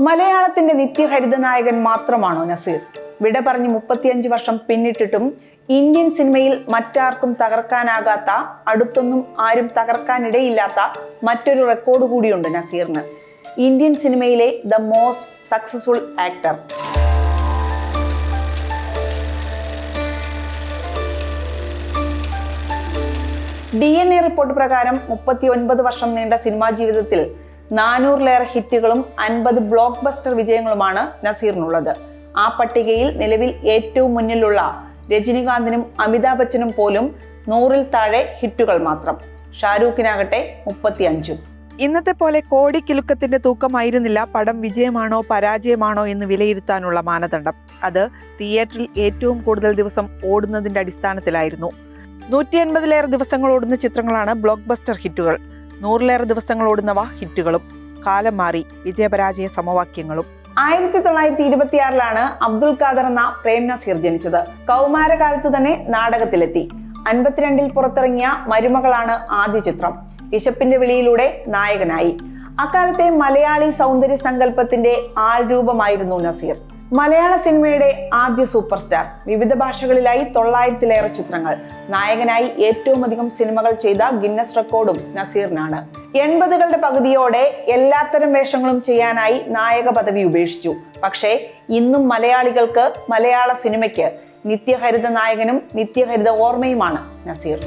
മലയാളത്തിന്റെ നിത്യഹരിത നായകൻ മാത്രമാണോ നസീർ? വിട പറഞ്ഞ് 35 വർഷം പിന്നിട്ടിട്ടും ഇന്ത്യൻ സിനിമയിൽ മറ്റാർക്കും തകർക്കാനാകാത്ത, അടുത്തൊന്നും ആരും തകർക്കാനിടയില്ലാത്ത മറ്റൊരു റെക്കോർഡ് കൂടിയുണ്ട് നസീറിന്. ഇന്ത്യൻ സിനിമയിലെ the most successful actor. DNA report പ്രകാരം 39 വർഷം നീണ്ട സിനിമാ ജീവിതത്തിൽ 400-ലേറെ ഹിറ്റുകളും 50 ബ്ലോക്ക് ബസ്റ്റർ വിജയങ്ങളുമാണ് നസീറിനുള്ളത്. ആ പട്ടികയിൽ നിലവിൽ ഏറ്റവും മുന്നിലുള്ള രജനികാന്തിനും അമിതാഭ് ബച്ചനും പോലും 100-ൽ താഴെ ഹിറ്റുകൾ മാത്രം. ഷാരൂഖിനാകട്ടെ 35. ഇന്നത്തെ പോലെ കോടിക്കിലുക്കത്തിന്റെ തൂക്കമായിരുന്നില്ല പടം വിജയമാണോ പരാജയമാണോ എന്ന് വിലയിരുത്താനുള്ള മാനദണ്ഡം. അത് തിയേറ്ററിൽ ഏറ്റവും കൂടുതൽ ദിവസം ഓടുന്നതിന്റെ അടിസ്ഥാനത്തിലായിരുന്നു. 180-ലേറെ ദിവസങ്ങൾ ഓടുന്ന ചിത്രങ്ങളാണ് ബ്ലോക്ക് ബസ്റ്റർ ഹിറ്റുകൾ. 100-ലേറെ ദിവസങ്ങൾ ഓടുന്നവ ഹിറ്റുകളും. കാലം മാറി, വിജയപരാജയ സമവാക്യങ്ങളും. 1926-ലാണ് അബ്ദുൽ ഖാദർ എന്ന പ്രേം നസീർ ജനിച്ചത്. കൗമാരകാലത്ത് തന്നെ നാടകത്തിലെത്തി. 52-ൽ പുറത്തിറങ്ങിയ മരുമകളാണ് ആദ്യ ചിത്രം. വിശപ്പിന്റെ വിളിയിലൂടെ നായകനായി. അക്കാലത്തെ മലയാളി സൗന്ദര്യ സങ്കല്പത്തിന്റെ ആൾരൂപമായിരുന്നു നസീർ. മലയാള സിനിമയുടെ ആദ്യ സൂപ്പർ സ്റ്റാർ. വിവിധ ഭാഷകളിലായി 900-ലേറെ ചിത്രങ്ങൾ. നായകനായി ഏറ്റവും അധികം സിനിമകൾ ചെയ്ത ഗിന്നസ് റെക്കോർഡും നസീറിനാണ്. 80-കളുടെ പകുതിയോടെ എല്ലാത്തരം വേഷങ്ങളും ചെയ്യാനായി നായക പദവി ഉപേക്ഷിച്ചു. പക്ഷേ ഇന്നും മലയാളികൾക്ക്, മലയാള സിനിമയ്ക്ക് നിത്യഹരിത നായകനും നിത്യഹരിത ഓർമ്മയുമാണ് നസീർ.